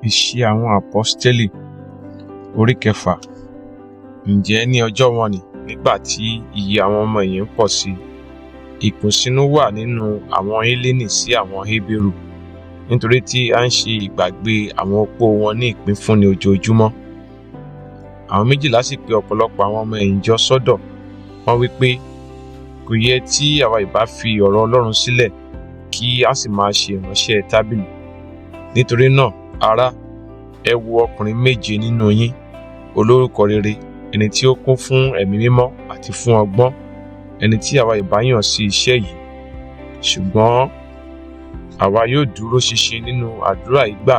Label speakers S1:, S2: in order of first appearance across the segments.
S1: Ìṣe àwọn Àpọ́stélì orí 6. Ǹjẹ́ ní ọjọ́ wọn nì, nígbà tí iye àwọn ọmọ ẹ̀yìn ń pọ̀ sí, ìkùnsínú wà nínú àwọn Hélénì sí àwọn Hébérù, nítorí tí a ń ṣe ìgbàgbé àwọn opó wọn ní ìpínfúnni ojoojúmọ́. Àwọn méjìlá sì pe ọ̀pọ̀lọpọ̀ àwọn ọmọ ẹ̀yìn jọ sọ́dọ̀. Wọ́n wí pé, kò yẹ tí àwa ìbá fi ọ̀rọ̀ Ọlọ́run sílẹ̀ kí a sì máa ṣe ìránṣẹ́ tábìlì. Nítorí náà, ará, ẹ wo ọkùnrin 7 nínú yín, olórúkọ rere, ẹni tí ó kún fún ẹ̀mí mímọ́ àti fún ọgbọ́n, ẹni tí àwa ìbá yàn sí iṣẹ́ yìí. Ṣùgbọ́n àwa yóò dúró ṣinṣin nínú àdúrà ìgbà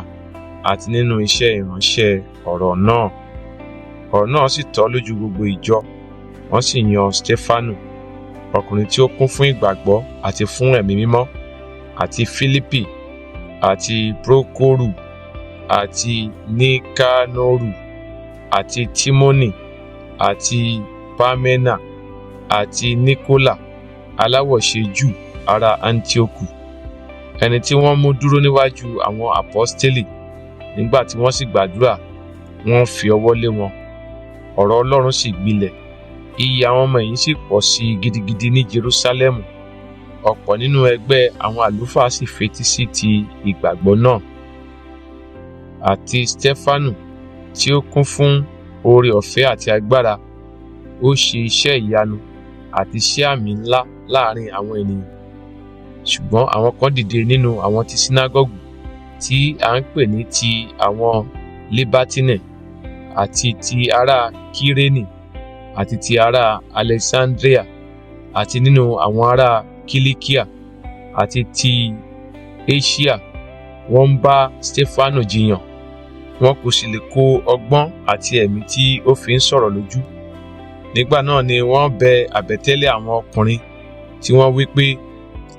S1: àti nínú iṣẹ́ ìránṣẹ́ ọ̀rọ̀ náà. Ọ̀rọ̀ náà sì tọ́ lójú gbogbo ìjọ. Wọ́n sì yan Stefanu, ọkùnrin tí ó kún fún ìgbàgbọ́ àti fún ẹ̀mí mímọ́, àti Fílípì, àti Prókórù, àti Níkánórù, àti Tímónì, àti Pámẹ́nà, àti Níkólà, aláwọ̀ṣe Júù ará Áńtíókù, ẹni tí wọ́n mú dúró níwájú àwọn Àpọ́stélì. Nígbà tí wọ́n sì gbàdúrà, wọ́n fi ọwọ́ lé wọn. Ọ̀rọ̀ Ọlọ́run sì gbilẹ̀. Iye àwọn ọmọ ẹ̀yìn sì pọ̀ sí gidigidi ní Jerúsálẹ́mù. Ọ̀pọ̀ nínú ẹgbẹ́ àwọn àlùfáà sì fetí sí ti ìgbàgbọ́ náà. Àti Stefanu, tí ó kún fún oore-ọ̀fẹ́ àti agbára, ó ṣe iṣẹ́ ìyanu àti iṣẹ́ àmì ńlá láàrin àwọn ènìyàn. Ṣùgbọ́n àwọn kan dìde nínú àwọn ti sínágọ́gù, tí à ń pè ní ti àwọn Líbátínì, àti ti ará Kírénì, àti ti ará Alexandria, àti nínú àwọn ará Kílíkíà, àti ti Éṣíà. Wọ́n ń bá Stefanu jiyàn, wọn kò sì lè kó ọgbọ́n àti ẹ̀mí tí ó fi ń sọ̀rọ̀ lójú. Nígbà náà ni wọ́n bẹ àbẹ̀tẹ́lẹ̀ àwọn ọkùnrin, tí wọ́n wí pé,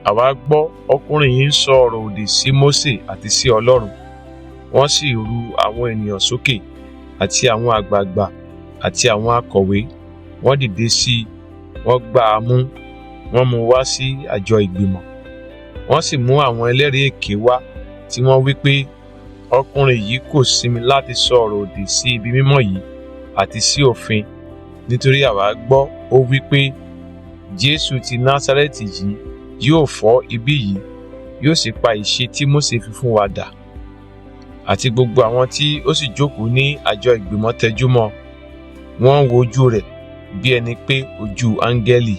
S1: àwa gbọ́ ọkùnrin yìí ń sọ ọ̀rọ̀ òdì sí Mósè àti sí Ọlọ́run. Wọ́n sì ru àwọn ènìyàn sókè, àti àwọn àgbààgbà àti àwọn akọ̀wé. Wọ́n dìde sí i, wọ́n gbá a mú, wọ́n mú wá sí àjọ ìgbìmọ̀. Wọ́n sì mú àwọn ẹlẹ́rìí èké wá, tí wọ́n wí pé, ọkùnrin yìí kò sinmi láti sọ ọ̀rọ̀ òdì sí ibi mímọ́ yìí àti sí òfin, nítorí àwa gbọ́ ó wí pé, Jésù ti Násárẹ́tì yìí yóò fọ́ ibí yìí, yóò sì pa ìṣe tí Mósè fi fún wa dà. Àti gbogbo àwọn tí ó sì jókòó ní àjọ ìgbìmọ̀ tẹjúmọ́, wọ́n ń wo ojú rẹ̀ bí ẹni pé ojú áńgẹ́lì.